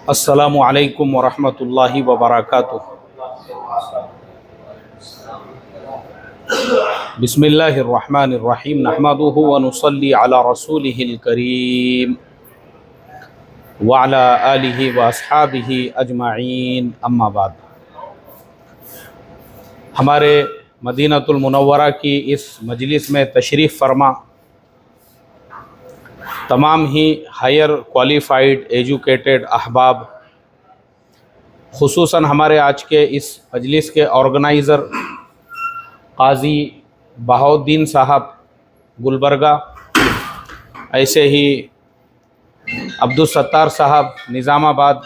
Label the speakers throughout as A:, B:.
A: अस्सलामु अलैकुम वरहमतुल्लाहि वबरकातुहू। बिस्मिल्लाहिर्रहमानिर्रहीम नहमदुहु व नुसल्ली अला रसूलिहिल करीम व अला आलिहि व अस्हाबिहि अजमाइन, अम्मा बाद। हमारे मदीनतुल मुनव्वरा की इस मजलिस में तशरीफ़ फरमा तमाम ही हायर क्वालिफ़ाइड एजुकेटेड अहबाब, खुसूसन हमारे आज के इस मजलिस के ऑर्गेनाइज़र काज़ी बहाउद्दीन साहब गुलबर्गा, ऐसे ही अब्दुल सत्तार साहब निज़ामाबाद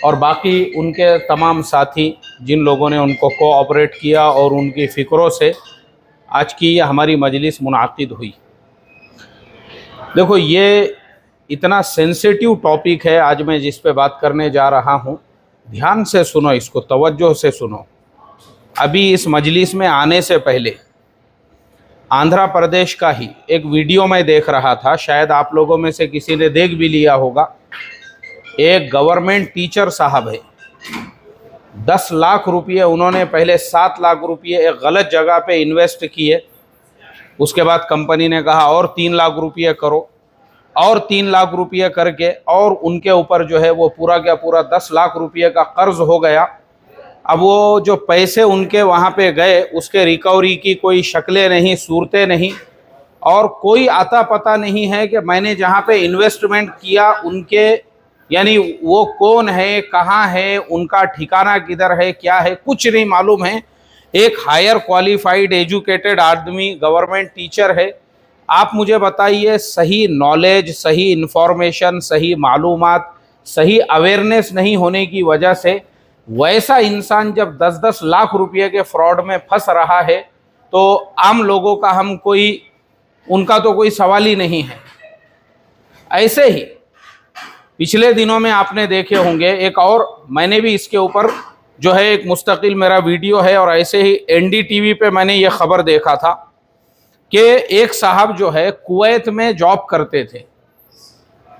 A: और बाकी उनके तमाम साथी जिन लोगों ने उनको कोऑपरेट किया और उनकी फ़िक्रों से आज की हमारी मजलिस मुनाकिद हुई। देखो, ये इतना सेंसिटिव टॉपिक है आज मैं जिस पे बात करने जा रहा हूँ। ध्यान से सुनो, इसको तवज्जो से सुनो। अभी इस मजलिस में आने से पहले आंध्र प्रदेश का ही एक वीडियो मैं देख रहा था, शायद आप लोगों में से किसी ने देख भी लिया होगा। एक गवर्नमेंट टीचर साहब है, 10 लाख रुपये उन्होंने पहले 7 लाख रुपये एक गलत जगह पे इन्वेस्ट किए। उसके बाद कंपनी ने कहा और 3 लाख रुपये करो, और 3 लाख रुपये करके और उनके ऊपर जो है वो पूरा क्या पूरा 10 लाख रुपये का कर्ज हो गया। अब वो जो पैसे उनके वहाँ पे गए उसके रिकवरी की कोई शक्लें नहीं, सूरतें नहीं, और कोई आता पता नहीं है कि मैंने जहाँ पे इन्वेस्टमेंट किया उनके यानी वो कौन है, कहाँ है, उनका ठिकाना किधर है, क्या है, कुछ नहीं मालूम है। एक हायर क्वालिफाइड एजुकेटेड आदमी गवर्नमेंट टीचर है। आप मुझे बताइए, सही नॉलेज, सही इन्फॉर्मेशन, सही मालूमात, सही अवेयरनेस नहीं होने की वजह से वैसा इंसान जब 10-10 लाख रुपए के फ्रॉड में फंस रहा है तो आम लोगों का हम कोई उनका तो कोई सवाल ही नहीं है। ऐसे ही पिछले दिनों में आपने देखे होंगे, एक और मैंने भी इसके ऊपर जो है एक मुस्तकिल मेरा वीडियो है, और ऐसे ही NDTV पे मैंने ये खबर देखा था कि एक साहब जो है कुवैत में जॉब करते थे,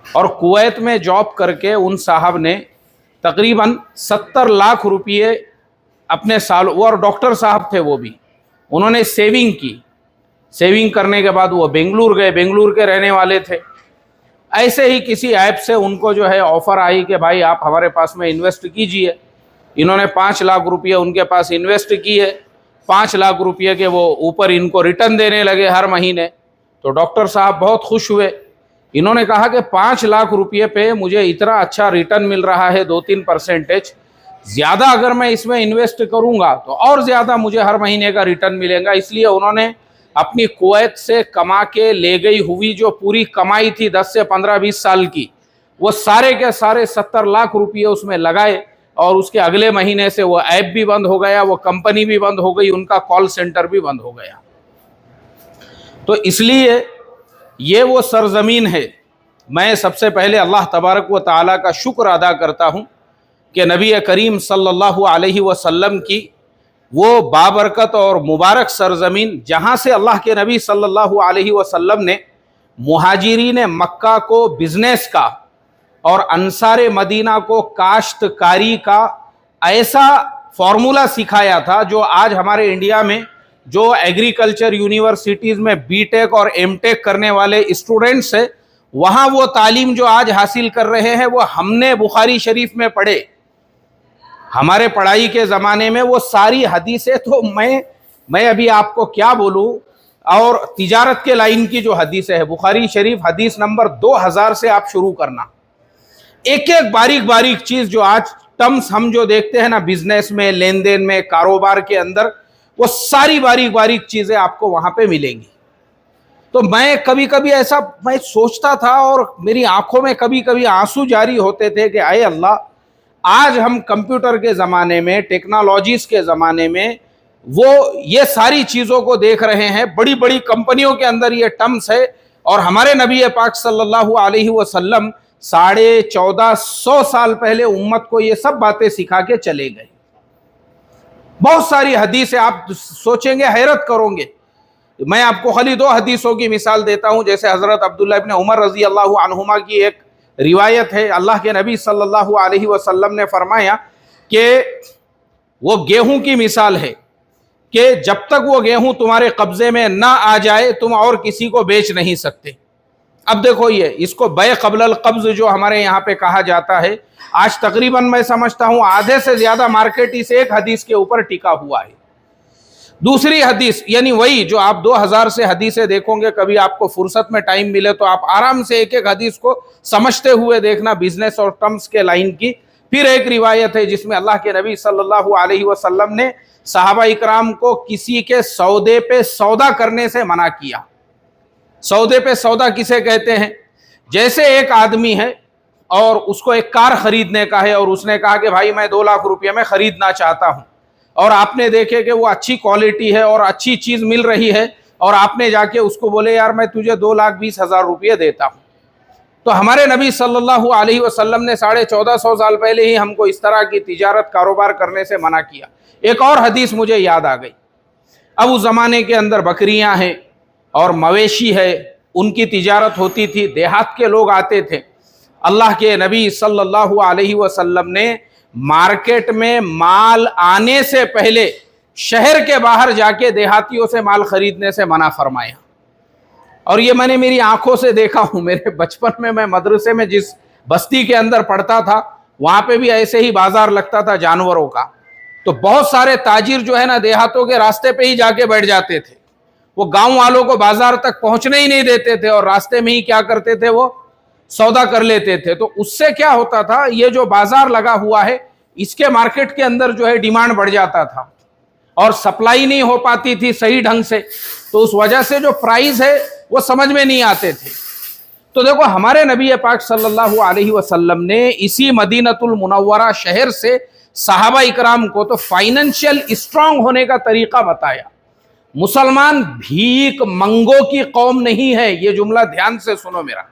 A: और कुवैत में जॉब करके उन साहब ने तकरीबन 70 लाख रुपये अपने साल, वो और डॉक्टर साहब थे वो भी, उन्होंने सेविंग की। सेविंग करने के बाद वो बेंगलुरु गए, बेंगलुरु के रहने वाले थे। ऐसे ही किसी ऐप से उनको जो है ऑफ़र आई कि भाई आप हमारे पास में इन्वेस्ट कीजिए। इन्होंने 5 लाख रुपये उनके पास इन्वेस्ट किए। 5 लाख रुपये के वो ऊपर इनको रिटर्न देने लगे हर महीने। तो डॉक्टर साहब बहुत खुश हुए। इन्होंने कहा कि 5 लाख रुपये पे मुझे इतना अच्छा रिटर्न मिल रहा है, 2-3%, ज़्यादा अगर मैं इसमें इन्वेस्ट करूँगा तो और ज़्यादा मुझे हर महीने का रिटर्न मिलेगा। इसलिए उन्होंने अपनी कुवैत से कमा के ले गई हुई जो पूरी कमाई थी 10 से 15-20 साल की, वो सारे के सारे 70 लाख रुपये उसमें लगाए, और उसके अगले महीने से वो ऐप भी बंद हो गया, वो कंपनी भी बंद हो गई, उनका कॉल सेंटर भी बंद हो गया। तो इसलिए ये वो सरजमीन है। मैं सबसे पहले अल्लाह तबारक व तआला का शुक्र अदा करता हूँ कि नबी करीम सल्लल्लाहु अलैहि वसल्लम की वो बाबरकत और मुबारक सरजमीन, जहाँ से अल्लाह के नबी सल्लल्लाहु अलैहि वसल्लम ने मुहाजिरीन मक्का को बिजनेस का और अंसारे मदीना को काश्तकारी का ऐसा फार्मूला सिखाया था जो आज हमारे इंडिया में जो एग्रीकल्चर यूनिवर्सिटीज़ में बीटेक और एमटेक करने वाले स्टूडेंट्स हैं, वहाँ वो तालीम जो आज हासिल कर रहे हैं वो हमने बुखारी शरीफ में पढ़े। हमारे पढ़ाई के ज़माने में वो सारी हदीसें, तो मैं अभी आपको क्या बोलूँ, और तिजारत के लाइन की जो हदीसें है, बुखारी शरीफ हदीस नंबर 2000 से आप शुरू करना। एक एक बारीक बारीक चीज़ जो आज टर्म्स हम जो देखते हैं ना बिजनेस में, लेन देन में, कारोबार के अंदर, वो सारी बारीक बारीक चीज़ें आपको वहाँ पे मिलेंगी। तो मैं कभी कभी ऐसा मैं सोचता था और मेरी आंखों में कभी कभी आंसू जारी होते थे कि आए अल्लाह, आज हम कंप्यूटर के ज़माने में, टेक्नोलॉजीज़ के ज़माने में वो ये सारी चीज़ों को देख रहे हैं। बड़ी बड़ी कंपनियों के अंदर ये टर्म्स है, और हमारे नबी पाक सल्लल्लाहु अलैहि वसल्लम 1450 साल पहले उम्मत को ये सब बातें सिखा के चले गए। बहुत सारी हदीसें आप सोचेंगे, हैरत करोगे। मैं आपको खाली 2 हदीसों की मिसाल देता हूं। जैसे हजरत अब्दुल्लाह इब्न उमर रजी अल्लाह अन्हुमा की एक रिवायत है, अल्लाह के नबी सल्लल्लाहु अलैहि वसल्लम ने फरमाया कि वो गेहूं की मिसाल है कि जब तक वो गेहूं तुम्हारे कब्जे में ना आ जाए तुम और किसी को बेच नहीं सकते। अब देखो, ये इसको बै क़ब्ल क़ब्ज़ जो हमारे यहाँ पे कहा जाता है, आज तकरीबन मैं समझता हूँ आधे से ज़्यादा मार्केट इस एक हदीस के ऊपर टिका हुआ है। दूसरी हदीस, यानी वही जो आप 2000 से हदीसें देखोगे, कभी आपको फुर्सत में टाइम मिले तो आप आराम से एक एक हदीस को समझते हुए देखना, बिजनेस और टर्म्स के लाइन की। फिर एक रिवायत है जिसमें अल्लाह के नबी सल्लल्लाहु अलैहि वसल्लम ने सहाबा इकराम को किसी के सौदे पे सौदा करने से मना किया। सौदे पे सौदा किसे कहते हैं? जैसे एक आदमी है और उसको एक कार खरीदने का है और उसने कहा कि भाई मैं 2 लाख रुपये में खरीदना चाहता हूं, और आपने देखे कि वो अच्छी क्वालिटी है और अच्छी चीज मिल रही है, और आपने जाके उसको बोले यार मैं तुझे 2,20,000 रुपये देता हूं। तो हमारे नबी सल्लल्लाहु अलैहि वसल्लम ने 1450 साल पहले ही हमको इस तरह की तिजारत कारोबार करने से मना किया। एक और हदीस मुझे याद आ गई। अब उस जमाने के अंदर बकरियां हैं और मवेशी है, उनकी तिजारत होती थी, देहात के लोग आते थे। अल्लाह के नबी सल्लल्लाहु अलैहि वसल्लम ने मार्केट में माल आने से पहले शहर के बाहर जाके देहातियों से माल खरीदने से मना फरमाया। और ये मैंने मेरी आंखों से देखा हूं। मेरे बचपन में मैं मदरसे में जिस बस्ती के अंदर पढ़ता था, वहां पे भी ऐसे ही बाजार लगता था जानवरों का। तो बहुत सारे ताजिर जो है ना, देहातों के रास्ते पे ही जाके बैठ जाते थे। वो गांव वालों को बाजार तक पहुंचने ही नहीं देते थे और रास्ते में ही क्या करते थे, वो सौदा कर लेते थे। तो उससे क्या होता था, ये जो बाजार लगा हुआ है इसके मार्केट के अंदर जो है डिमांड बढ़ जाता था और सप्लाई नहीं हो पाती थी सही ढंग से, तो उस वजह से जो प्राइस है वो समझ में नहीं आते थे। तो देखो, हमारे नबी पाक सल्लल्लाहु अलैहि वसल्लम ने इसी मदीनतुल मुनव्वरा शहर से सहाबा इकराम को तो फाइनेंशियल स्ट्रांग होने का तरीका बताया। मुसलमान भीख मंगों की कौम नहीं है, ये जुमला ध्यान से सुनो मेरा।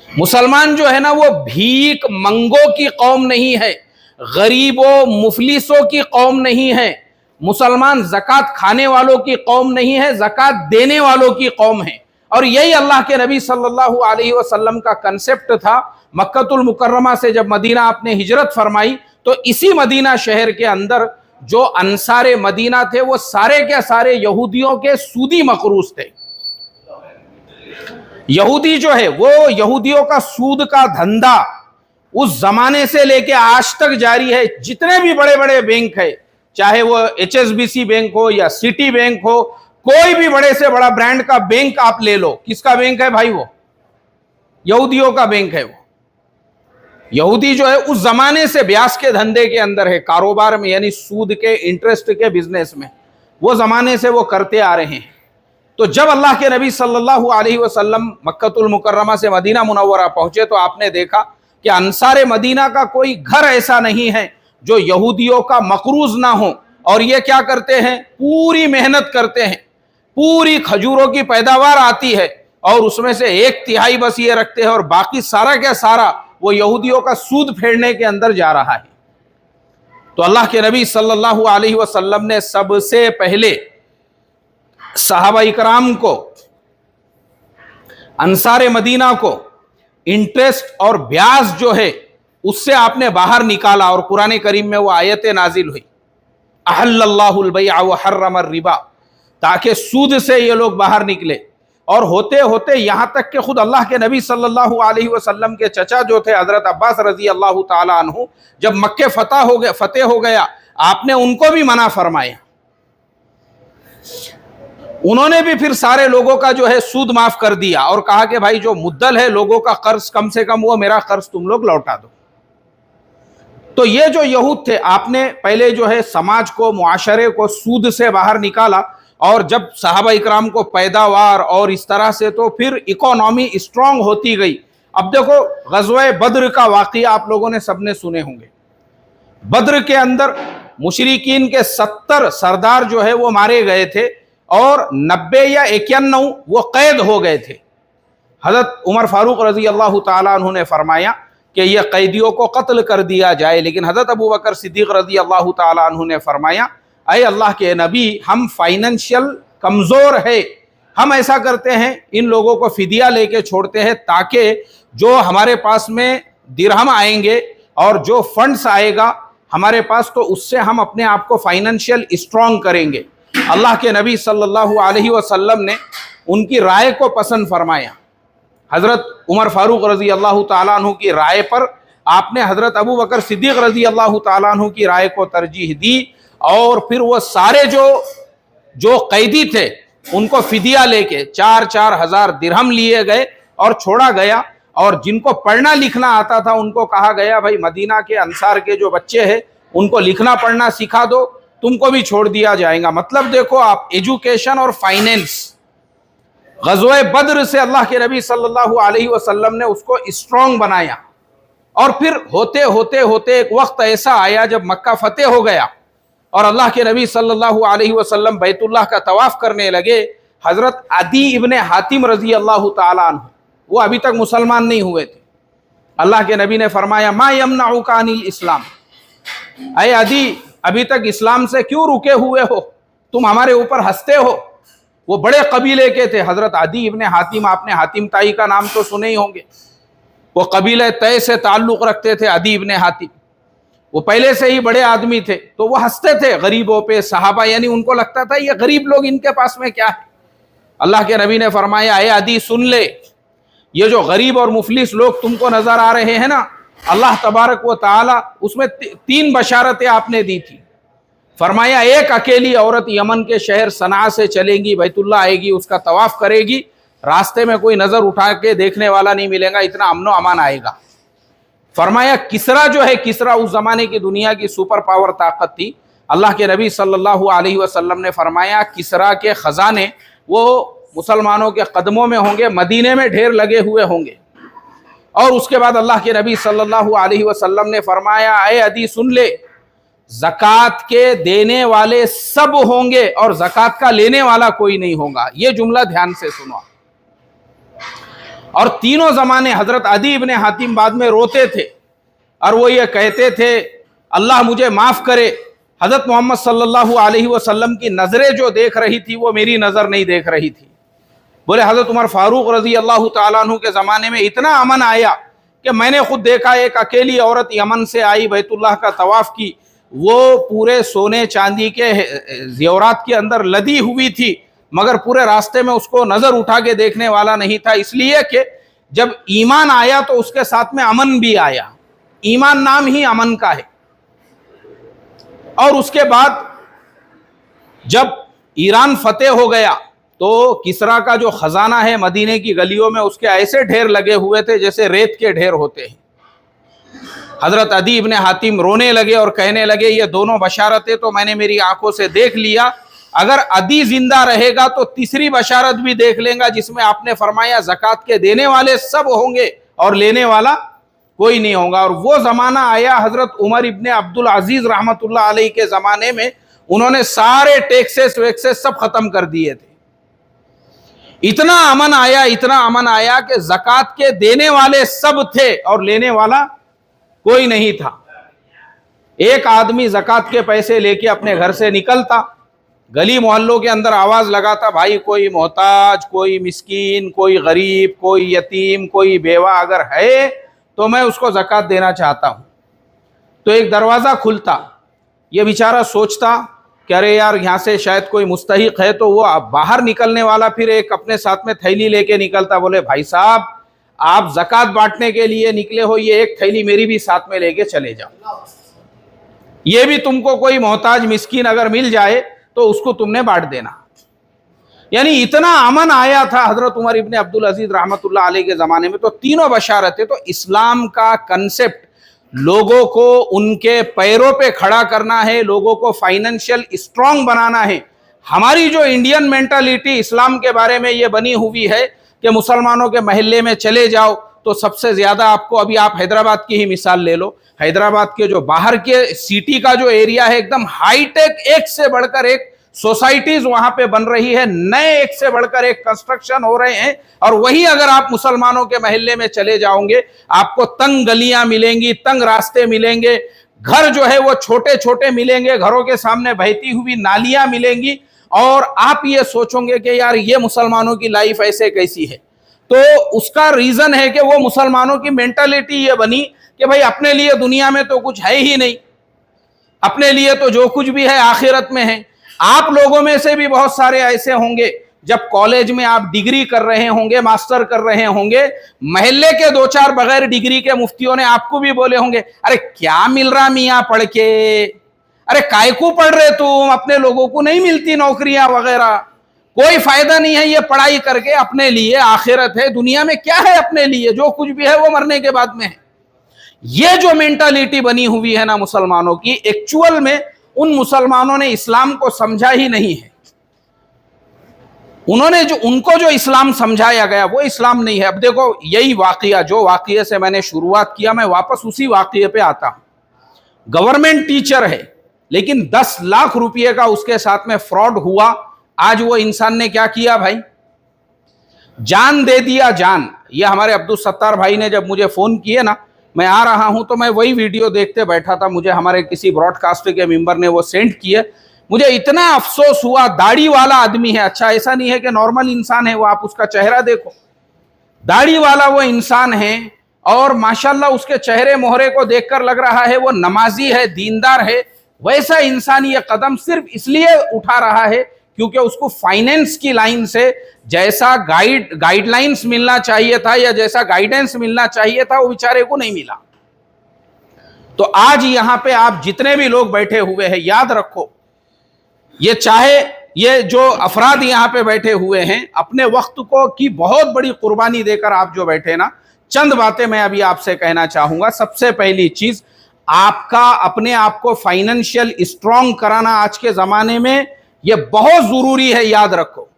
A: मुसलमान जो है ना, वो भीख मंगों की कौम नहीं है, गरीबों मुफलिसों की कौम नहीं है। मुसलमान ज़कात खाने वालों की कौम नहीं है, ज़कात देने वालों की कौम है। और यही अल्लाह के नबी सल्लल्लाहु अलैहि वसल्लम का कंसेप्ट था। मक्कतुल मुकर्रमा से जब मदीना आपने हिजरत फरमाई, तो इसी मदीना शहर के अंदर जो अंसारे मदीना थे वो सारे के सारे यहूदियों के सूदी मकरूज थे। यहूदी जो है वो यहूदियों का सूद का धंधा उस जमाने से लेके आज तक जारी है। जितने भी बड़े बड़े बैंक है, चाहे वो HSBC बैंक हो या सिटी बैंक हो, कोई भी बड़े से बड़ा ब्रांड का बैंक आप ले लो, किसका बैंक है भाई? वो यहूदियों का बैंक है। वो यहूदी जो है उस जमाने से ब्याज के धंधे के अंदर है, कारोबार में, यानी सूद के, इंटरेस्ट के बिजनेस में, वो जमाने से वो करते आ रहे हैं। तो जब अल्लाह के नबी सल्लल्लाहु अलैहि वसल्लम मक्कतुल मुकर्रमा से मदीना मुनव्वरा पहुंचे, तो आपने देखा कि अंसारे मदीना का कोई घर ऐसा नहीं है जो यहूदियों का मकरूज ना हो। और ये क्या करते हैं, पूरी मेहनत करते हैं, पूरी खजूरों की पैदावार आती है और उसमें से 1/3 बस ये रखते हैं और बाकी सारा क्या सारा वो यहूदियों का सूद फेरने के अंदर जा रहा है। तो अल्लाह के नबी सल्लल्लाहु अलैहि वसल्लम ने सबसे पहले सहाबा इकराम को, अंसारे मदीना को इंटरेस्ट और ब्याज जो है उससे आपने बाहर निकाला। और कुरान करीम में वो आयतें नाजिल हुई, अहल्लल्लाहुल बैअ व हर्रमर रिबा, ताकि सूद से ये लोग बाहर निकले। और होते होते यहां तक कि खुद अल्लाह के नबी सल्लल्लाहु अलैहि वसल्लम के चचा जो थे हजरत अब्बास रजी अल्लाह ताला अन्हु, जब मक्के फतेह हो गया, आपने उनको भी मना फरमाया। उन्होंने भी फिर सारे लोगों का जो है सूद माफ कर दिया और कहा कि भाई जो मुद्दल है लोगों का कर्ज, कम से कम वो मेरा कर्ज तुम लोग लौटा दो। तो ये जो यहूद थे, आपने पहले जो है समाज को, मुआशरे को सूद से बाहर निकाला, और जब सहाबा इकराम को पैदावार और इस तरह से, तो फिर इकोनॉमी स्ट्रांग होती गई। अब देखो, ग़ज़वा बद्र का वाक़या आप लोगों ने सबने सुने होंगे। बद्र के अंदर मुशरिकीन के 70 सरदार जो है वो मारे गए थे और 90 या 91 वो कैद हो गए थे। हज़रत उमर फारूक रजी अल्लाह ताला अन्हु ने फरमाया कि ये कैदियों को कत्ल कर दिया जाए, लेकिन हज़रत अबू बकर सिद्दीक़ रजी अल्लाह ताला अन्हु ने फरमाया, अय अल्लाह के नबी, हम फाइनेंशियल कमज़ोर है, हम ऐसा करते हैं इन लोगों को फिदिया लेके छोड़ते हैं ताकि जो हमारे पास में दिरहम आएंगे और जो फंड्स आएगा हमारे पास, तो उससे हम अपने आप को फाइनेंशियल स्ट्रांग करेंगे। अल्लाह के नबी सल्लल्लाहु अलैहि वसल्लम ने उनकी राय को पसंद फरमाया। हज़रत उमर फारूक रज़ी अल्लाह ताला अन्हु की राय पर आपने हज़रत अबू बकर सिद्दीक़ रज़ी अल्लाह ताला अन्हु की राय को तरजीह दी, और फिर वो सारे जो कैदी थे उनको फिदिया लेके 4-4 हज़ार दिरहम लिए गए और छोड़ा गया। और जिनको पढ़ना लिखना आता था उनको कहा गया, भाई मदीना के अंसार के जो बच्चे हैं उनको लिखना पढ़ना सिखा दो, तुमको भी छोड़ दिया जाएगा। मतलब देखो आप, एजुकेशन और फाइनेंस। ग़ज़वे बद्र से अल्लाह के नबी सल्लल्लाहु अलैहि वसल्लम ने उसको स्ट्रॉन्ग बनाया। और फिर होते होते होते एक वक्त ऐसा आया जब मक्का फतेह हो गया और अल्लाह के नबी सल्लल्लाहु अलैहि वसल्लम बैतुल्लाह का तवाफ करने लगे। हज़रत अदी इब्ने हातिम रज़ी अल्लाह ताला अन्हु, वो अभी तक मुसलमान नहीं हुए थे। अल्लाह के नबी ने फरमाया, मा यमनउका अनिल इस्लाम, अय अदी अभी तक इस्लाम से क्यों रुके हुए हो, तुम हमारे ऊपर हंसते हो। वो बड़े कबीले के थे। हज़रत अदी इब्ने हातिम, आपने हातिम ताई का नाम तो सुने ही होंगे। वो कबीले तय से ताल्लुक़ रखते थे। अदी इब्ने हातिम वो पहले से ही बड़े आदमी थे, तो वो हंसते थे गरीबों पे, सहाबा, यानी उनको लगता था ये गरीब लोग, इनके पास में क्या है। अल्लाह के नबी ने फरमाया, ए अदी सुन ले, ये जो गरीब और मुफलिस लोग तुमको नजर आ रहे हैं ना, अल्लाह तबारक व ताला उसमें 3 बशारतें आपने दी थी। फरमाया, एक अकेली औरत यमन के शहर सना से चलेगी, बैतुल्लाह आएगी, उसका तवाफ करेगी, रास्ते में कोई नजर उठा के देखने वाला नहीं मिलेगा, इतना अमनो अमान आएगा। फरमाया, किसरा जो है, किसरा उस जमाने की दुनिया की सुपर पावर ताकत थी। अल्लाह के नबी सल्लल्लाहु अलैहि वसल्लम ने फरमाया, किसरा के खजाने वो मुसलमानों के कदमों में होंगे, मदीने में ढेर लगे हुए होंगे। और उसके बाद अल्लाह के नबी सल्लल्लाहु अलैहि वसल्लम ने फरमाया, ऐ अदी सुन ले, ज़कात के देने वाले सब होंगे और ज़कात का लेने वाला कोई नहीं होगा। ये जुमला ध्यान से सुनो। और तीनों ज़माने हज़रत अदी इब्ने हातिम बाद में रोते थे और वो ये कहते थे, अल्लाह मुझे माफ़ करे, हज़रत मोहम्मद सल्लल्लाहु अलैहि वसल्लम की नज़रें जो देख रही थी वो मेरी नज़र नहीं देख रही थी। बोले, हज़रत उमर फारूक रज़ी अल्लाह ताला अन्हु के ज़माने में इतना अमन आया कि मैंने खुद देखा, एक अकेली औरत यमन से आई, बैतुल्लाह का तवाफ़ की, वो पूरे सोने चांदी के ज़ेवरात के अंदर लदी हुई थी, मगर पूरे रास्ते में उसको नज़र उठा के देखने वाला नहीं था। इसलिए कि जब ईमान आया तो उसके साथ में अमन भी आया। ईमान नाम ही अमन का है। और उसके बाद जब ईरान फतेह हो गया तो किसरा का जो खजाना है मदीने की गलियों में, उसके ऐसे ढेर लगे हुए थे जैसे रेत के ढेर होते हैं। हजरत अदी इब्ने हातिम रोने लगे और कहने लगे, ये दोनों बशारतें तो मैंने मेरी आंखों से देख लिया, अगर अदी जिंदा रहेगा तो तीसरी बशारत भी देख लेगा, जिसमें आपने फरमाया ज़कात के देने वाले सब होंगे और लेने वाला कोई नहीं होगा। और वो ज़माना आया हज़रत उमर इब्ने अब्दुल अजीज़ रहमतुल्लाह अलैह के ज़माने में, उन्होंने सारे टैक्सेस वैक्सेस सब ख़त्म कर दिए थे। इतना अमन आया, इतना अमन आया कि ज़कात के देने वाले सब थे और लेने वाला कोई नहीं था। एक आदमी ज़कात के पैसे लेके अपने घर से निकलता, गली मोहल्लों के अंदर आवाज़ लगाता, भाई कोई मोहताज, कोई मिस्कीन, कोई गरीब, कोई यतीम, कोई बेवा अगर है तो मैं उसको ज़कात देना चाहता हूँ। तो एक दरवाज़ा खुलता, ये बेचारा सोचता कि अरे यार, यहाँ से शायद कोई मुस्तहिक है, तो वो बाहर निकलने वाला फिर एक अपने साथ में थैली लेके निकलता, बोले भाई साहब आप ज़कात बांटने के लिए निकले हो, ये एक थैली मेरी भी साथ में लेके चले जाओ, ये भी तुमको कोई मोहताज मिस्कीन अगर मिल जाए तो उसको तुमने बांट देना। यानी इतना अमन आया था हजरत उमर इब्ने अब्दुल अजीज रहमतुल्लाह अलैह के ज़माने में। तो तीनों बशारतें, तो इस्लाम का कंसेप्ट लोगों को उनके पैरों पे खड़ा करना है, लोगों को फाइनेंशियल स्ट्रांग बनाना है। हमारी जो इंडियन मेंटालिटी इस्लाम के बारे में ये बनी हुई है कि मुसलमानों के महल्ले में चले जाओ तो सबसे ज़्यादा आपको, अभी आप हैदराबाद की ही मिसाल ले लो, हैदराबाद के जो बाहर के सिटी का जो एरिया है एकदम हाईटेक, एक से बढ़कर एक सोसाइटीज वहां पे बन रही है, नए एक से बढ़कर एक कंस्ट्रक्शन हो रहे हैं। और वही अगर आप मुसलमानों के महल्ले में चले जाओगे, आपको तंग गलियां मिलेंगी, तंग रास्ते मिलेंगे, घर जो है वो छोटे छोटे मिलेंगे, घरों के सामने बहती हुई नालियां मिलेंगी, और आप ये सोचोगे कि यार ये मुसलमानों की लाइफ ऐसे कैसी है। तो उसका रीजन है कि वो मुसलमानों की मेंटालिटी ये बनी कि भाई अपने लिए दुनिया में तो कुछ है ही नहीं, अपने लिए तो जो कुछ भी है आखिरत में है। आप लोगों में से भी बहुत सारे ऐसे होंगे, जब कॉलेज में आप डिग्री कर रहे होंगे, मास्टर कर रहे होंगे, महल्ले के दो चार बगैर डिग्री के मुफ्तियों ने आपको भी बोले होंगे, अरे क्या मिल रहा मियाँ पढ़ के, अरे काय को पढ़ रहे तुम, अपने लोगों को नहीं मिलती नौकरियां वगैरह, कोई फायदा नहीं है ये पढ़ाई करके, अपने लिए आखिरत है, दुनिया में क्या है अपने लिए, जो कुछ भी है वो मरने के बाद में है। ये जो मेंटालिटी बनी हुई है ना मुसलमानों की, एक्चुअल में उन मुसलमानों ने इस्लाम को समझा ही नहीं है। उनको जो इस्लाम समझाया गया वो इस्लाम नहीं है। अब देखो यही वाकया, जो वाकये से मैंने शुरुआत किया, मैं वापस उसी वाकये पे आता हूं। गवर्नमेंट टीचर है, लेकिन 10 लाख रुपये का उसके साथ में फ्रॉड हुआ। आज वो इंसान ने क्या किया भाई, जान दे दिया, जान। ये हमारे अब्दुल सत्तार भाई ने जब मुझे फोन किए ना, मैं आ रहा हूं तो मैं वही वीडियो देखते बैठा था, मुझे हमारे किसी ब्रॉडकास्ट के मेंबर ने वो सेंड किए। मुझे इतना अफसोस हुआ, दाढ़ी वाला आदमी है, अच्छा ऐसा नहीं है कि नॉर्मल इंसान है वो, आप उसका चेहरा देखो, दाढ़ी वाला वो इंसान है, और माशाल्लाह उसके चेहरे मोहरे को देखकर लग रहा है वो नमाजी है, दीनदार है। वैसा इंसान ये कदम सिर्फ इसलिए उठा रहा है क्योंकि उसको फाइनेंस की लाइन से जैसा गाइडलाइंस मिलना चाहिए था या जैसा गाइडेंस मिलना चाहिए था वो बेचारे को नहीं मिला। तो आज यहां पे आप जितने भी लोग बैठे हुए हैं, याद रखो, ये चाहे ये जो अफराद यहां पे बैठे हुए हैं, अपने वक्त को की बहुत बड़ी कुर्बानी देकर आप जो बैठे ना, चंद बातें मैं अभी आपसे कहना चाहूंगा। सबसे पहली चीज, आपका अपने आप को फाइनेंशियल स्ट्रांग कराना आज के जमाने में ये बहुत जरूरी है, याद रखो।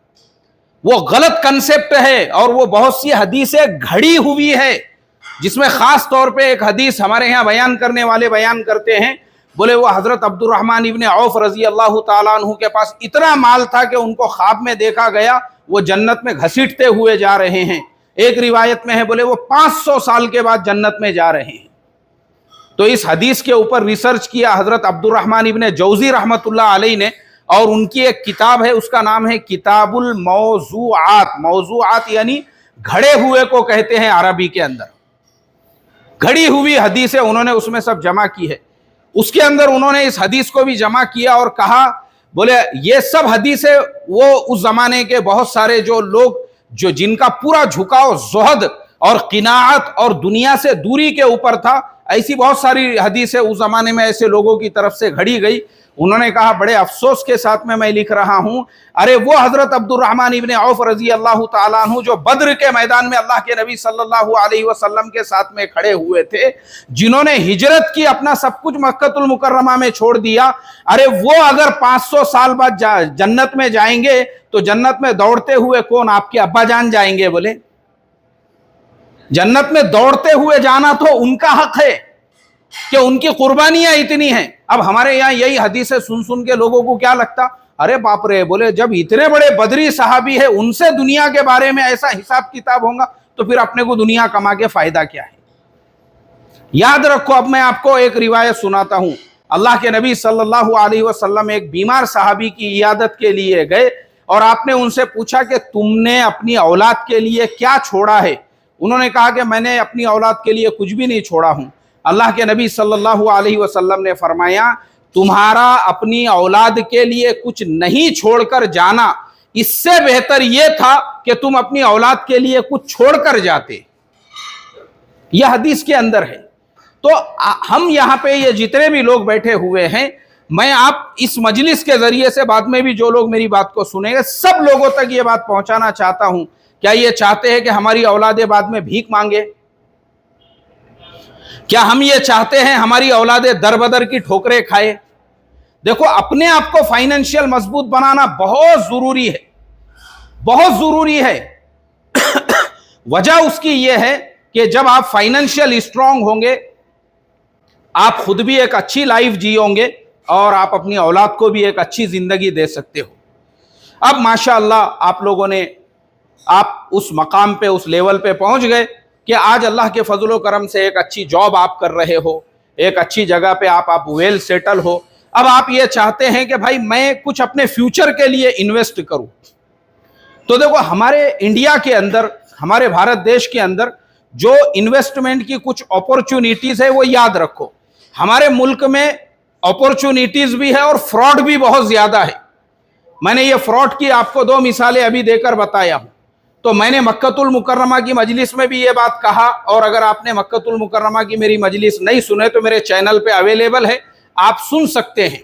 A: वो गलत कंसेप्ट है और वो बहुत सी हदीसें घड़ी हुई है, जिसमें खास तौर पे एक हदीस हमारे यहाँ बयान करने वाले बयान करते हैं, बोले वो हजरत अब्दुर्रहमान इब्ने औफ रजी अल्लाह ताला अन्हु के पास इतना माल था कि उनको ख्वाब में देखा गया वो जन्नत में घसीटते हुए जा रहे हैं। एक रिवायत में है बोले वो 500 साल के बाद जन्नत में जा रहे हैं। तो इस हदीस के ऊपर रिसर्च किया हजरत अब्दुर्रहमान इब्ने जौजी रहमतुल्लाह अलैह ने, और उनकी एक किताब है, उसका नाम है किताबुल मौज़ूआत। मौज़ूआत यानी घड़े हुए को कहते हैं अरबी के अंदर, घड़ी हुई हदीसें उन्होंने उसमें सब जमा की है। उसके अंदर उन्होंने इस हदीस को भी जमा किया और कहा, बोले ये सब हदीसें वो उस जमाने के बहुत सारे जो लोग जो जिनका पूरा झुकाव ज़ुहद और क़िनाअत और दुनिया से दूरी के ऊपर था, ऐसी बहुत सारी हदीसें उस जमाने में ऐसे लोगों की तरफ से घड़ी गई। उन्होंने कहा बड़े अफसोस के साथ में मैं लिख रहा हूं, अरे वो हजरत अब्दुर्रहमान इब्ने औफ रजी अल्लाह ताला अन्हु जो बद्र के मैदान में अल्लाह के नबी सल्लल्लाहु अलैहि वसल्लम के साथ में खड़े हुए थे, जिन्होंने हिजरत की, अपना सब कुछ मक्कतुल मुकर्रमा में छोड़ दिया, अरे वो अगर 500 साल बाद जन्नत में जाएंगे तो जन्नत में दौड़ते हुए कौन, आपके अब्बा जान जाएंगे। बोले जन्नत में दौड़ते हुए जाना तो उनका हक है कि उनकी कुर्बानियां इतनी हैं। अब हमारे यहाँ यही हदीसें सुन सुन के लोगों को क्या लगता, अरे बाप रे, बोले जब इतने बड़े बदरी सहाबी है उनसे दुनिया के बारे में ऐसा हिसाब किताब होगा तो फिर अपने को दुनिया कमा के फायदा क्या है। याद रखो, अब मैं आपको एक रिवायत सुनाता हूं। अल्लाह के नबी सल्लल्लाहु अलैहि वसल्लम एक बीमार सहाबी की इयादत के लिए गए और आपने उनसे पूछा कि तुमने अपनी औलाद के लिए क्या छोड़ा है। उन्होंने कहा कि मैंने अपनी औलाद के लिए कुछ भी नहीं छोड़ा हूं। अल्लाह के नबी सल्लल्लाहु अलैहि वसल्लम ने फरमाया, तुम्हारा अपनी औलाद के लिए कुछ नहीं छोड़कर जाना, इससे बेहतर यह था कि तुम अपनी औलाद के लिए कुछ छोड़कर जाते। यह हदीस के अंदर है। तो हम यहाँ पे ये जितने भी लोग बैठे हुए हैं, मैं आप इस मजलिस के जरिए से बाद में भी जो लोग मेरी बात को सुनेंगे, सब लोगों तक ये बात पहुंचाना चाहता हूं। क्या ये चाहते हैं कि हमारी औलादें बाद में भीख मांगे? क्या हम ये चाहते हैं हमारी औलादें दर बदर की ठोकरें खाए? देखो, अपने आप को फाइनेंशियल मजबूत बनाना बहुत जरूरी है, बहुत जरूरी है। वजह उसकी यह है कि जब आप फाइनेंशियल स्ट्रांग होंगे, आप खुद भी एक अच्छी लाइफ जियोगे और आप अपनी औलाद को भी एक अच्छी जिंदगी दे सकते हो। अब माशाअल्लाह आप लोगों ने, आप उस मकाम पे, उस लेवल पे पहुंच गए कि आज अल्लाह के फजलो करम से एक अच्छी जॉब आप कर रहे हो, एक अच्छी जगह पे आप वेल सेटल हो। अब आप ये चाहते हैं कि भाई मैं कुछ अपने फ्यूचर के लिए इन्वेस्ट करूं। तो देखो, हमारे इंडिया के अंदर हमारे भारत देश के अंदर जो इन्वेस्टमेंट की कुछ अपॉर्चुनिटीज है वो याद रखो। हमारे मुल्क में अपॉर्चुनिटीज भी है और फ्रॉड भी बहुत ज्यादा है। मैंने ये फ्रॉड की आपको 2 मिसालें अभी देकर बताया हूं। तो मैंने मक्कतुल मुकर्रमा की मजलिस में भी ये बात कहा, और अगर आपने मक्कतुल मुकर्रमा की मेरी मजलिस नहीं सुने तो मेरे चैनल पे अवेलेबल है, आप सुन सकते हैं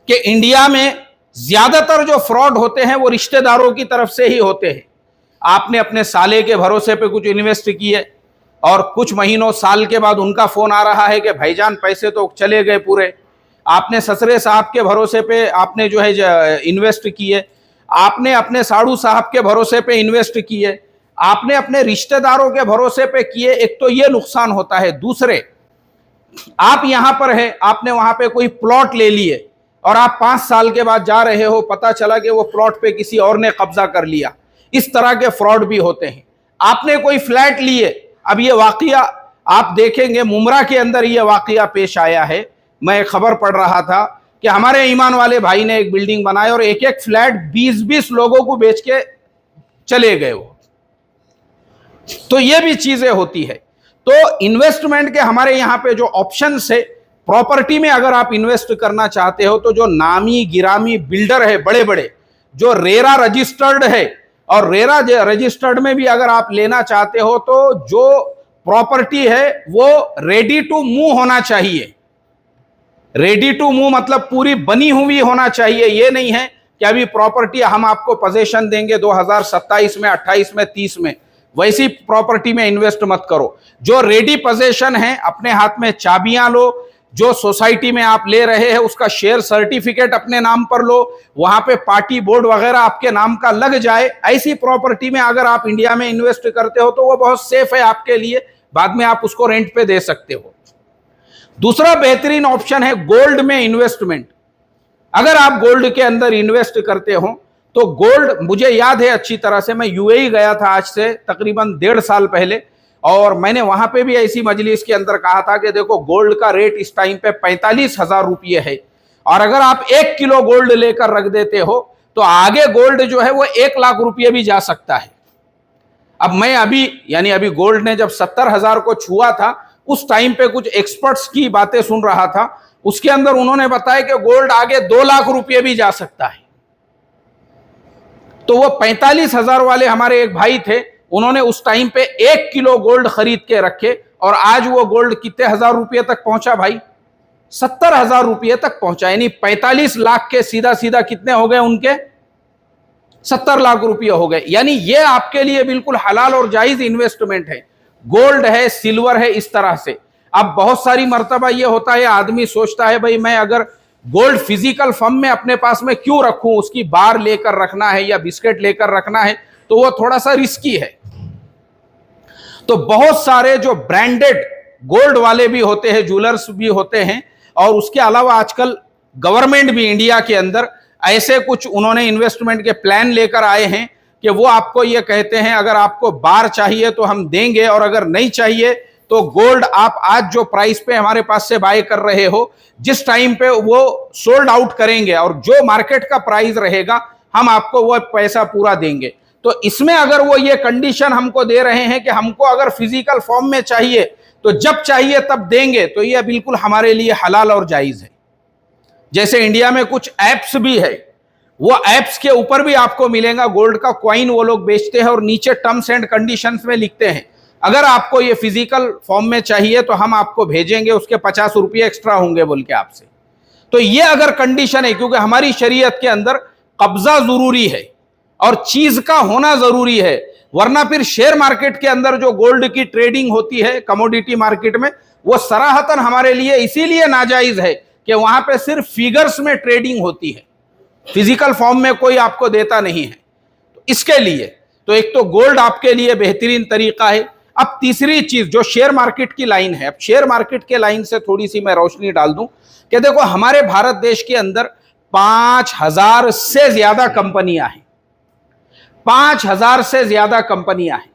A: कि इंडिया में ज्यादातर जो फ्रॉड होते हैं वो रिश्तेदारों की तरफ से ही होते हैं। आपने अपने साले के भरोसे पे कुछ इन्वेस्ट किए और कुछ महीनों साल के बाद उनका फोन आ रहा है कि भाईजान पैसे तो चले गए पूरे। आपने ससरे साहब के भरोसे पे आपने जो है इन्वेस्ट किए, आपने अपने साड़ू साहब के भरोसे पे इन्वेस्ट किए, आपने अपने रिश्तेदारों के भरोसे पे किए। एक तो ये नुकसान होता है। दूसरे, आप यहां पर है, आपने वहां पे कोई प्लॉट ले लिए और आप 5 साल के बाद जा रहे हो, पता चला कि वो प्लॉट पे किसी और ने कब्जा कर लिया। इस तरह के फ्रॉड भी होते हैं। आपने कोई फ्लैट लिए, अब ये वाकया आप देखेंगे मुमरा के अंदर ये वाकया पेश आया है। मैं खबर पढ़ रहा था कि हमारे ईमान वाले भाई ने एक बिल्डिंग बनाई और एक एक फ्लैट 20-20 लोगों को बेच के चले गए वो। तो ये भी चीजें होती है। तो इन्वेस्टमेंट के हमारे यहां पे जो ऑप्शन है, प्रॉपर्टी में अगर आप इन्वेस्ट करना चाहते हो तो जो नामी गिरामी बिल्डर है, बड़े बड़े जो रेरा रजिस्टर्ड है, और रेरा रजिस्टर्ड में भी अगर आप लेना चाहते हो तो जो प्रॉपर्टी है वो रेडी टू मूव होना चाहिए। रेडी टू मूव मतलब पूरी बनी हुई होना चाहिए। ये नहीं है कि अभी प्रॉपर्टी हम आपको पोजीशन देंगे 2027 में, 28 में, 30 में, वैसी प्रॉपर्टी में इन्वेस्ट मत करो। जो रेडी पोजीशन है, अपने हाथ में चाबियां लो। जो सोसाइटी में आप ले रहे हैं उसका शेयर सर्टिफिकेट अपने नाम पर लो, वहां पे पार्टी बोर्ड वगैरह आपके नाम का लग जाए। ऐसी प्रॉपर्टी में अगर आप इंडिया में इन्वेस्ट करते हो तो वो बहुत सेफ है आपके लिए, बाद में आप उसको रेंट पे दे सकते हो। दूसरा बेहतरीन ऑप्शन है गोल्ड में इन्वेस्टमेंट। अगर आप गोल्ड के अंदर इन्वेस्ट करते हो तो गोल्ड, मुझे याद है अच्छी तरह से, मैं यूएई गया था आज से तकरीबन 1.5 साल पहले, और मैंने वहां पे भी ऐसी मजलिस के अंदर कहा था कि देखो गोल्ड का रेट इस टाइम पे 45,000 रुपये है, और अगर आप 1 किलो गोल्ड लेकर रख देते हो तो आगे गोल्ड जो है वो 1 लाख रुपये भी जा सकता है। अब मैं अभी गोल्ड ने जब 70,000 को छुआ था उस टाइम पे कुछ एक्सपर्ट्स की बातें सुन रहा था, उसके अंदर उन्होंने बताया कि गोल्ड आगे 2 लाख रुपये भी जा सकता है। तो वो 45,000 वाले हमारे एक भाई थे, उन्होंने उस टाइम पे 1 किलो गोल्ड खरीद के रखे, और आज वो गोल्ड कितने हजार रुपये तक पहुंचा भाई? 70,000 रुपये तक पहुंचा। यानी 45 लाख के सीधा सीधा कितने हो गए उनके? 70 लाख रुपये हो गए। यानी ये आपके लिए बिल्कुल हलाल और जायज इन्वेस्टमेंट है। गोल्ड है, सिल्वर है, इस तरह से। अब बहुत सारी मर्तबा ये होता है, आदमी सोचता है भाई मैं अगर गोल्ड फिजिकल फॉर्म में अपने पास में क्यों रखूं, उसकी बार लेकर रखना है या बिस्किट लेकर रखना है, तो वो थोड़ा सा रिस्की है। तो बहुत सारे जो ब्रांडेड गोल्ड वाले भी होते हैं, ज्वेलर्स भी होते हैं, और उसके अलावा आजकल गवर्नमेंट भी इंडिया के अंदर ऐसे कुछ उन्होंने इन्वेस्टमेंट के प्लान लेकर आए हैं कि वो आपको ये कहते हैं अगर आपको बार चाहिए तो हम देंगे, और अगर नहीं चाहिए तो गोल्ड आप आज जो प्राइस पे हमारे पास से बाय कर रहे हो, जिस टाइम पे वो सोल्ड आउट करेंगे और जो मार्केट का प्राइस रहेगा हम आपको वो पैसा पूरा देंगे। तो इसमें अगर वो ये कंडीशन हमको दे रहे हैं कि हमको अगर फिजिकल फॉर्म में चाहिए तो जब चाहिए तब देंगे, तो ये बिल्कुल हमारे लिए हलाल और जायज है। जैसे इंडिया में कुछ एप्स भी है, वो एप्स के ऊपर भी आपको मिलेगा गोल्ड का कॉइन, वो लोग बेचते हैं और नीचे टर्म्स एंड कंडीशंस में लिखते हैं अगर आपको ये फिजिकल फॉर्म में चाहिए तो हम आपको भेजेंगे, उसके 50 रुपये एक्स्ट्रा होंगे बोल के आपसे। तो ये अगर कंडीशन है, क्योंकि हमारी शरीयत के अंदर कब्जा जरूरी है और चीज का होना जरूरी है, वरना फिर शेयर मार्केट के अंदर जो गोल्ड की ट्रेडिंग होती है कमोडिटी मार्केट में, वो सराहतन हमारे लिए इसीलिए नाजायज है कि वहां पे सिर्फ फिगर्स में ट्रेडिंग होती है, फिजिकल फॉर्म में कोई आपको देता नहीं है। तो इसके लिए तो एक तो गोल्ड आपके लिए बेहतरीन तरीका है। अब तीसरी चीज जो शेयर मार्केट की लाइन है, अब शेयर मार्केट के लाइन से थोड़ी सी मैं रोशनी डाल दूं कि देखो हमारे भारत देश के अंदर 5,000 से ज्यादा कंपनियां हैं, 5,000 से ज्यादा कंपनियां हैं,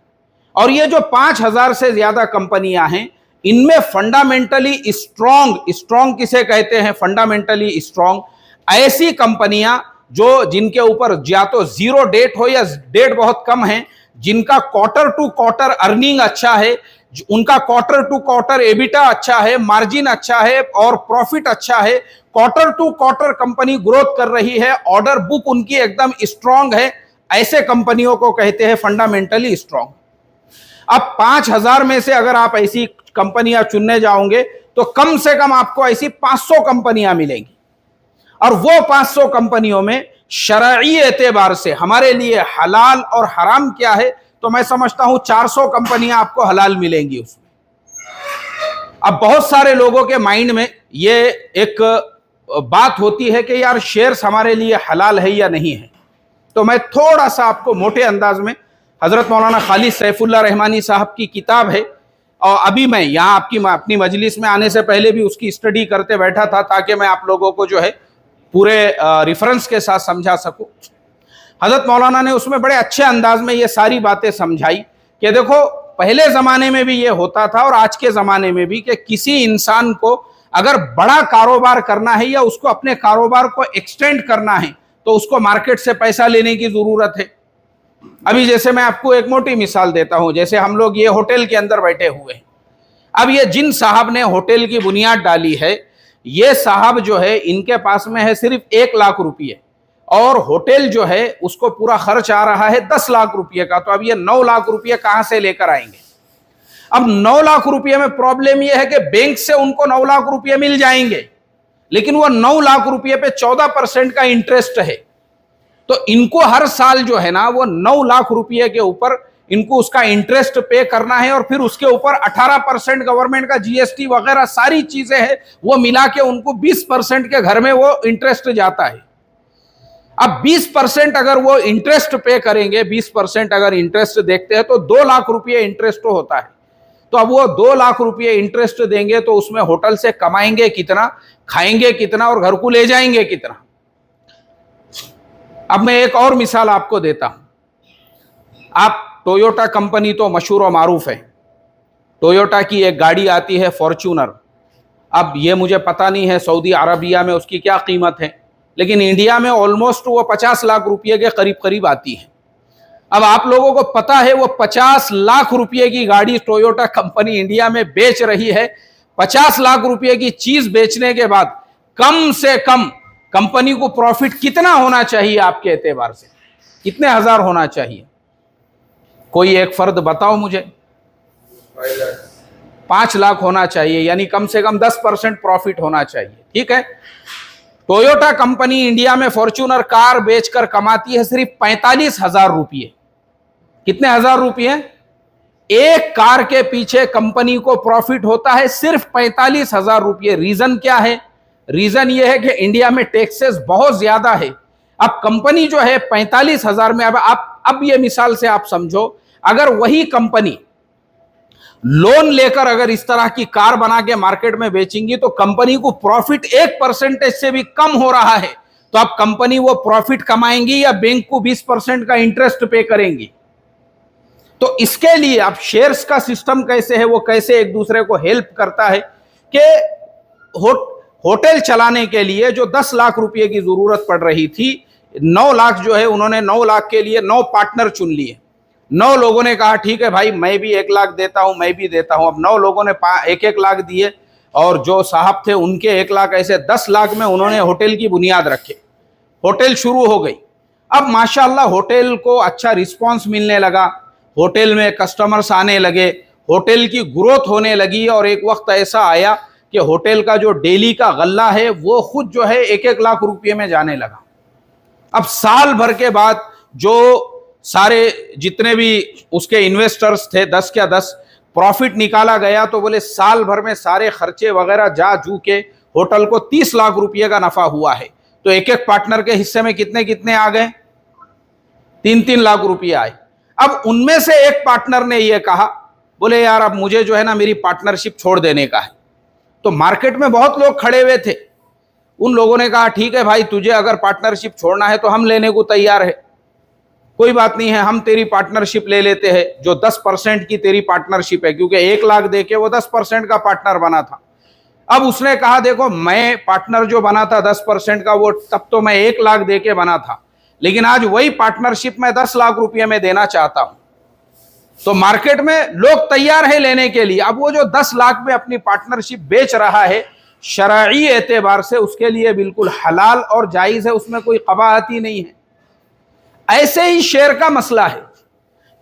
A: और ये जो 5,000 से ज्यादा कंपनियां हैं इनमें फंडामेंटली स्ट्रॉन्ग किसे कहते हैं? फंडामेंटली स्ट्रॉन्ग ऐसी कंपनियां जो जिनके ऊपर या तो जीरो डेट हो या डेट बहुत कम है, जिनका क्वार्टर टू क्वार्टर अर्निंग अच्छा है, उनका क्वार्टर टू क्वार्टर एबिटा अच्छा है, मार्जिन अच्छा है और प्रॉफिट अच्छा है, quarter to quarter company growth कर रही है, ऑर्डर बुक उनकी एकदम स्ट्रांग है, ऐसे कंपनियों को कहते हैं फंडामेंटली स्ट्रांग। अब 5000 में से अगर आप ऐसी कंपनियां चुनने जाओगे तो कम से कम आपको ऐसी 500 कंपनियां मिलेंगी, और वो 500 कंपनियों में शरई एतबार से हमारे लिए हलाल और हराम क्या है, तो मैं समझता हूं 400 कंपनियां आपको हलाल मिलेंगी उसमें। अब बहुत सारे लोगों के माइंड में ये एक बात होती है कि यार शेयर्स हमारे लिए हलाल है या नहीं है, तो मैं थोड़ा सा आपको मोटे अंदाज में, हजरत मौलाना खालिद सैफुल्लाह रहमानी साहब की किताब है, और अभी मैं यहाँ आपकी अपनी मजलिस में आने से पहले भी उसकी स्टडी करते बैठा था ताकि मैं आप लोगों को जो है पूरे रेफरेंस के साथ समझा सकूं। हजरत मौलाना ने उसमें बड़े अच्छे अंदाज में ये सारी बातें समझाई कि देखो पहले ज़माने में भी ये होता था और आज के ज़माने में भी कि किसी इंसान को अगर बड़ा कारोबार करना है या उसको अपने कारोबार को एक्सटेंड करना है तो उसको मार्केट से पैसा लेने की ज़रूरत है। अभी जैसे मैं आपको एक मोटी मिसाल देता हूं, जैसे हम लोग ये होटल के अंदर बैठे हुए हैं, अब ये जिन साहब ने होटल की बुनियाद डाली है, ये साहब जो है इनके पास में है सिर्फ 1 लाख रुपये, और होटल जो है उसको पूरा खर्च आ रहा है 10 लाख रुपये का, तो अब ये 9 लाख रुपये कहां से लेकर आएंगे? अब 9 लाख रुपये में प्रॉब्लम यह है कि बैंक से उनको 9 लाख रुपये मिल जाएंगे, लेकिन वो 9 लाख रुपये पे 14% का इंटरेस्ट है, तो इनको हर साल जो है ना वो 9 लाख रुपये के ऊपर इनको उसका इंटरेस्ट पे करना है, और फिर उसके ऊपर 18% गवर्नमेंट का जीएसटी वगैरह सारी चीजें हैं, वो मिला के उनको 20% के घर में वो इंटरेस्ट जाता है। अब 20% अगर वो इंटरेस्ट पे करेंगे, 20% अगर इंटरेस्ट देखते हैं तो 2 लाख रुपये इंटरेस्ट होता है, तो अब वो 2 लाख रुपये इंटरेस्ट देंगे तो उसमें होटल से कमाएंगे कितना, खाएंगे कितना और घर को ले जाएंगे कितना। अब मैं एक और मिसाल आपको देता हूं। आप टोयोटा कंपनी तो मशहूर और मारूफ है, टोयोटा की एक गाड़ी आती है फॉर्च्यूनर। अब ये मुझे पता नहीं है सऊदी अरबिया में उसकी क्या कीमत है, लेकिन इंडिया में ऑलमोस्ट वो 50 लाख रुपये के करीब करीब आती है। अब आप लोगों को पता है वो 50 लाख रुपये की गाड़ी टोयोटा कंपनी इंडिया में बेच रही है। 50 लाख रुपये की चीज बेचने के बाद कम से कम कंपनी को प्रॉफिट कितना होना चाहिए आपके एतबार से? कितने हजार होना चाहिए? कोई एक फर्द बताओ मुझे। 5 लाख होना चाहिए, यानी कम से कम 10% प्रॉफिट होना चाहिए। ठीक है, टोयोटा कंपनी इंडिया में फॉर्च्यूनर कार बेचकर कमाती है सिर्फ 45,000 रुपये। कितने हजार रुपये? एक कार के पीछे कंपनी को प्रॉफिट होता है सिर्फ 45,000 रुपये। रीजन क्या है? रीजन यह है कि इंडिया में टैक्सेस बहुत ज्यादा है। अब कंपनी जो है 45,000 में, अब ये मिसाल से आप समझो, अगर वही कंपनी लोन लेकर अगर इस तरह की कार बना के मार्केट में बेचेंगी तो कंपनी को प्रॉफिट 1% से भी कम हो रहा है, तो अब कंपनी वो प्रॉफिट कमाएंगी या बैंक को 20% का इंटरेस्ट पे करेंगी? तो इसके लिए अब शेयर्स का सिस्टम कैसे है, वो कैसे एक दूसरे को हेल्प करता है कि होटल चलाने के लिए जो 10 लाख रुपए की जरूरत पड़ रही थी, 9 लाख जो है उन्होंने 9 लाख के लिए 9 पार्टनर चुन लिए। 9 लोगों ने कहा ठीक है भाई मैं भी 1 लाख देता हूं, मैं भी देता हूं। अब 9 लोगों ने 1-1 लाख दिए, और जो साहब थे उनके 1 लाख, ऐसे 10 लाख में उन्होंने होटल की बुनियाद रखे। होटल शुरू हो गई। अब माशाल्लाह होटल को अच्छा रिस्पॉन्स मिलने लगा, होटल में कस्टमर्स आने लगे, होटल की ग्रोथ होने लगी, और एक वक्त ऐसा आया कि होटल का जो डेली का गल्ला है वो खुद जो है 1-1 लाख रुपये में जाने लगा। अब साल भर के बाद जो सारे जितने भी उसके इन्वेस्टर्स थे 10 क्या 10 प्रॉफिट निकाला गया, तो बोले साल भर में सारे खर्चे वगैरह जा जू के होटल को 30 लाख रुपये का नफा हुआ है। तो एक एक पार्टनर के हिस्से में कितने कितने आ गए? 3-3 लाख रुपये आए। अब उनमें से एक पार्टनर ने यह कहा, बोले यार अब मुझे जो है ना मेरी पार्टनरशिप छोड़ देने का है। तो मार्केट में बहुत लोग खड़े हुए थे, उन लोगों ने कहा ठीक है भाई तुझे अगर पार्टनरशिप छोड़ना है तो हम लेने को तैयार है, कोई बात नहीं है, हम तेरी पार्टनरशिप ले लेते हैं, जो 10% की तेरी पार्टनरशिप है, क्योंकि 1 लाख देके वो 10% का पार्टनर बना था। अब उसने कहा देखो मैं पार्टनर जो बना था 10% का, वो तब तो मैं 1 लाख देके बना था, लेकिन आज वही पार्टनरशिप मैं 10 लाख रुपये में देना चाहता हूं। तो मार्केट में लोग तैयार है लेने के लिए। अब वो जो 10 लाख में अपनी पार्टनरशिप बेच रहा है, शरई एतबार से उसके लिए बिल्कुल हलाल और जायज है, उसमें कोई कबाहती नहीं है। ऐसे ही शेयर का मसला है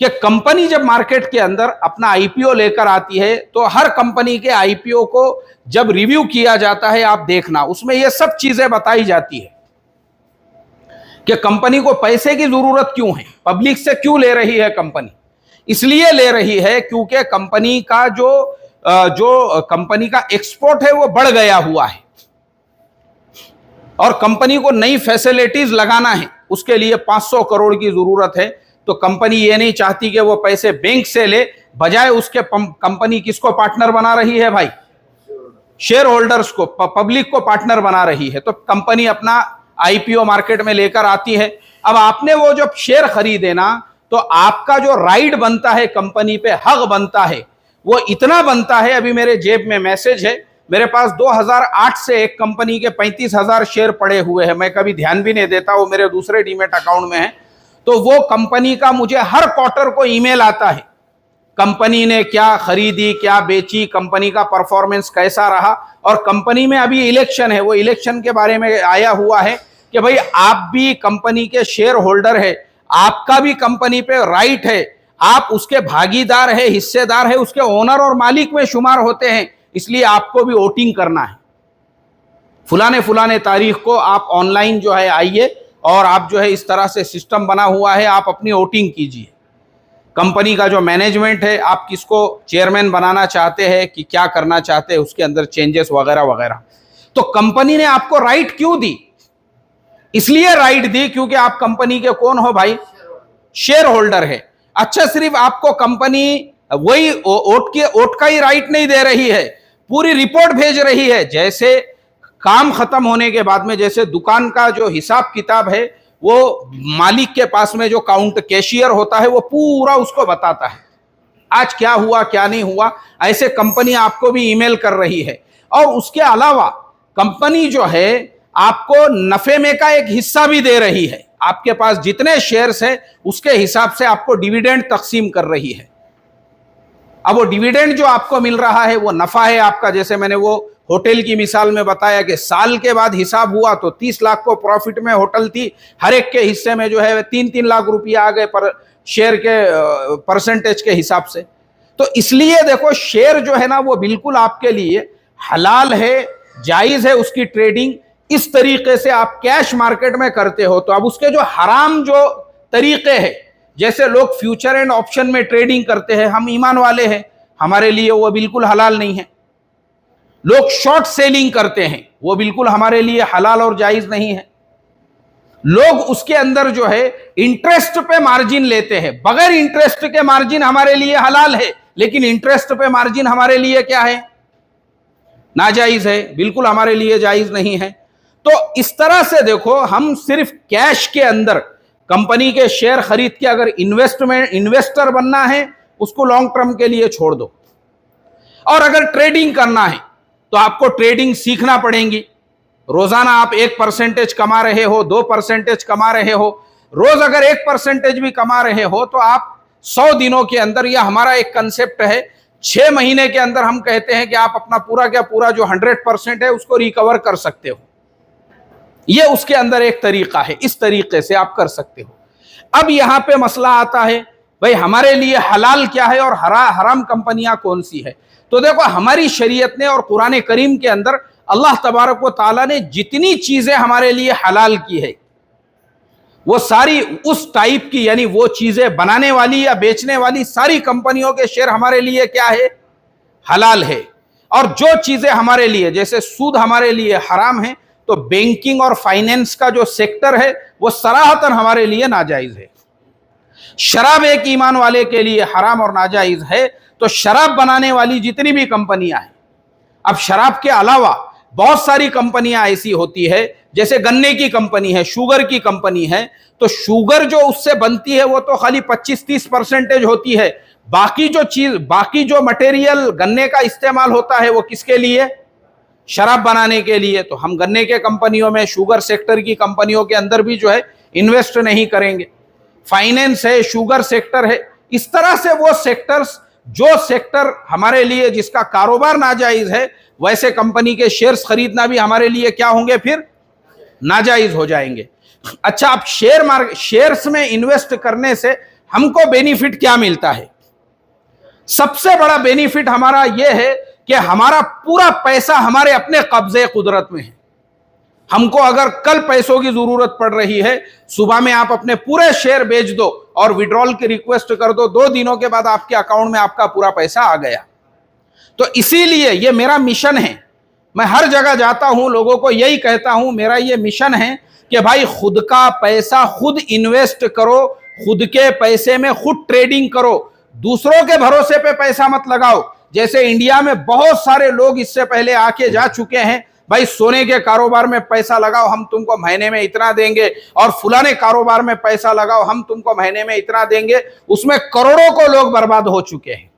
A: कि कंपनी जब मार्केट के अंदर अपना आईपीओ लेकर आती है तो हर कंपनी के आईपीओ को जब रिव्यू किया जाता है, आप देखना उसमें ये सब चीजें बताई जाती है कि कंपनी को पैसे की जरूरत क्यों है, पब्लिक से क्यों ले रही है कंपनी। इसलिए ले रही है क्योंकि कंपनी का जो कंपनी का एक्सपोर्ट है वो बढ़ गया हुआ है और कंपनी को नई फैसिलिटीज लगाना है, उसके लिए 500 करोड़ की जरूरत है। तो कंपनी ये नहीं चाहती कि वो पैसे बैंक से ले, बजाय उसके कंपनी किसको पार्टनर बना रही है भाई, शेयर होल्डर्स को, पब्लिक को पार्टनर बना रही है। तो कंपनी अपना आईपीओ मार्केट में लेकर आती है। अब आपने वो जब शेयर खरीदे ना, तो आपका जो राइट बनता है कंपनी पे, हक बनता है, वो इतना बनता है। अभी मेरे जेब में मैसेज है, मेरे पास 2008 से एक कंपनी के 35,000 शेयर पड़े हुए हैं, मैं कभी ध्यान भी नहीं देता, वो मेरे दूसरे डीमेट अकाउंट में है। तो वो कंपनी का मुझे हर क्वार्टर को ईमेल आता है, कंपनी ने क्या खरीदी, क्या बेची, कंपनी का परफॉर्मेंस कैसा रहा। और कंपनी में अभी इलेक्शन है, वो इलेक्शन के बारे में आया हुआ है कि भाई आप भी कंपनी के शेयर होल्डर है, आपका भी कंपनी पे राइट है, आप उसके भागीदार है, हिस्सेदार है, उसके ओनर और मालिक में शुमार होते हैं, इसलिए आपको भी वोटिंग करना है। फुलाने तारीख को आप ऑनलाइन जो है आइए और आप जो है इस तरह से सिस्टम बना हुआ है, आप अपनी वोटिंग कीजिए। कंपनी का जो मैनेजमेंट है, आप किसको चेयरमैन बनाना चाहते हैं कि क्या करना चाहते हैं, उसके अंदर चेंजेस वगैरह वगैरह। तो कंपनी ने आपको राइट क्यों दी? इसलिए राइट दी क्योंकि आप कंपनी के कौन हो भाई, शेयर होल्डर है। अच्छा, सिर्फ आपको कंपनी वही वोट का ही राइट नहीं दे रही है, पूरी रिपोर्ट भेज रही है। जैसे काम खत्म होने के बाद में, जैसे दुकान का जो हिसाब किताब है वो मालिक के पास में जो काउंट कैशियर होता है वो पूरा उसको बताता है आज क्या हुआ क्या नहीं हुआ, ऐसे कंपनी आपको भी ईमेल कर रही है। और उसके अलावा कंपनी जो है आपको नफे में का एक हिस्सा भी दे रही है, आपके पास जितने शेयर्स है उसके हिसाब से आपको डिविडेंड तकसीम कर रही है। अब वो डिविडेंड जो आपको मिल रहा है वो नफा है आपका। जैसे मैंने वो होटल की मिसाल में बताया कि साल के बाद हिसाब हुआ तो 30 लाख को प्रॉफिट में होटल थी, हर एक के हिस्से में जो है 3-3 लाख रुपया आ गए पर शेयर के परसेंटेज के हिसाब से। तो इसलिए देखो, शेयर जो है ना वो बिल्कुल आपके लिए हलाल है, जायज है उसकी ट्रेडिंग। इस तरीके से आप कैश मार्केट में करते हो। तो अब उसके जो हराम जो तरीके हैं, जैसे लोग फ्यूचर एंड ऑप्शन में ट्रेडिंग करते हैं, हम ईमान वाले हैं, हमारे लिए वो बिल्कुल हलाल नहीं है। लोग शॉर्ट सेलिंग करते हैं, वो बिल्कुल हमारे लिए हलाल और जायज नहीं है। लोग उसके अंदर जो है इंटरेस्ट पे मार्जिन लेते हैं, बगैर इंटरेस्ट के मार्जिन हमारे लिए हलाल है, लेकिन इंटरेस्ट पे मार्जिन हमारे लिए क्या है, नाजायज है, बिल्कुल हमारे लिए जायज नहीं है। तो इस तरह से देखो, हम सिर्फ कैश के अंदर कंपनी के शेयर खरीद के अगर इन्वेस्टर बनना है, उसको लॉन्ग टर्म के लिए छोड़ दो। और अगर ट्रेडिंग करना है तो आपको ट्रेडिंग सीखना पड़ेगी। रोजाना आप 1% कमा रहे हो, 2% कमा रहे हो, रोज अगर 1% भी कमा रहे हो तो आप 100 दिनों के अंदर, या हमारा एक कंसेप्ट है 6 महीने के अंदर, हम कहते हैं कि आप अपना पूरा क्या पूरा जो 100% है उसको रिकवर कर सकते हो। ये उसके अंदर एक तरीका है, इस तरीके से आप कर सकते हो। अब यहां पे मसला आता है, भाई हमारे लिए हलाल क्या है और हराम कंपनियां कौन सी है। तो देखो, हमारी शरीयत ने और कुरान करीम के अंदर अल्लाह तबारक व ताला ने जितनी चीजें हमारे लिए हलाल की है, वो सारी उस टाइप की, यानी वो चीजें बनाने वाली या बेचने वाली सारी कंपनियों के शेयर हमारे लिए क्या है, हलाल है। और जो चीजें हमारे लिए, जैसे सूद हमारे लिए हराम है, तो बैंकिंग और फाइनेंस का जो सेक्टर है वो सराहतन हमारे लिए नाजायज है। शराब एक ईमान वाले के लिए हराम और नाजायज है। तो शराब बनाने वाली जितनी भी कंपनियां हैं, अब शराब के अलावा बहुत सारी कंपनियां ऐसी होती है, जैसे गन्ने की कंपनी है, शुगर की कंपनी है, तो शुगर जो उससे बनती है वो तो खाली 25-30% होती है। बाकी जो मटेरियल गन्ने का इस्तेमाल होता है वो किसके लिए, शराब बनाने के लिए। तो हम गन्ने के कंपनियों में, शुगर सेक्टर की कंपनियों के अंदर भी जो है इन्वेस्ट नहीं करेंगे। फाइनेंस है, शुगर सेक्टर है, इस तरह से वो सेक्टर्स, जो सेक्टर हमारे लिए जिसका कारोबार नाजायज है, वैसे कंपनी के शेयर्स खरीदना भी हमारे लिए क्या होंगे, फिर नाजायज हो जाएंगे। अच्छा, अब शेयर्स में इन्वेस्ट करने से हमको बेनिफिट क्या मिलता है? सबसे बड़ा बेनिफिट हमारा यह है कि हमारा पूरा पैसा हमारे अपने कब्जे कुदरत में है। हमको अगर कल पैसों की जरूरत पड़ रही है, सुबह में आप अपने पूरे शेयर बेच दो और विड्रॉल की रिक्वेस्ट कर दो, 2 दिनों के बाद आपके अकाउंट में आपका पूरा पैसा आ गया। तो इसीलिए ये मेरा मिशन है, मैं हर जगह जाता हूं, लोगों को यही कहता हूं, मेरा ये मिशन है कि भाई खुद का पैसा खुद इन्वेस्ट करो, खुद के पैसे में खुद ट्रेडिंग करो, दूसरों के भरोसे पे पैसा मत लगाओ। जैसे इंडिया में बहुत सारे लोग इससे पहले आके जा चुके हैं, भाई सोने के कारोबार में पैसा लगाओ, हम तुमको महीने में इतना देंगे, और फलाने कारोबार में पैसा लगाओ, हम तुमको महीने में इतना देंगे। उसमें करोड़ों को लोग बर्बाद हो चुके हैं।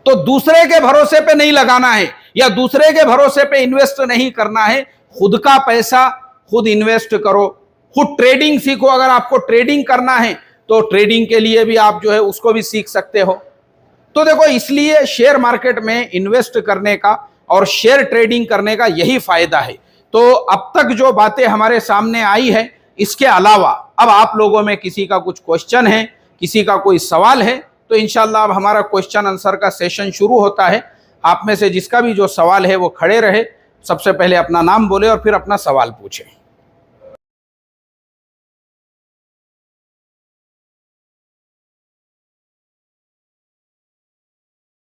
A: तो दूसरे के भरोसे पे नहीं लगाना है, या दूसरे के भरोसे पे इन्वेस्ट नहीं करना है, खुद का पैसा खुद इन्वेस्ट करो, खुद ट्रेडिंग सीखो। अगर आपको ट्रेडिंग करना है तो ट्रेडिंग के लिए भी आप जो है उसको भी सीख सकते हो। तो देखो, इसलिए शेयर मार्केट में इन्वेस्ट करने का और शेयर ट्रेडिंग करने का यही फायदा है। तो अब तक जो बातें हमारे सामने आई है, इसके अलावा अब आप लोगों में किसी का कुछ क्वेश्चन है, किसी का कोई सवाल है, तो इंशाल्लाह अब हमारा क्वेश्चन आंसर का सेशन शुरू होता है। आप में से जिसका भी जो सवाल है वो खड़े रहे, सबसे पहले अपना नाम बोले और फिर अपना सवाल पूछे।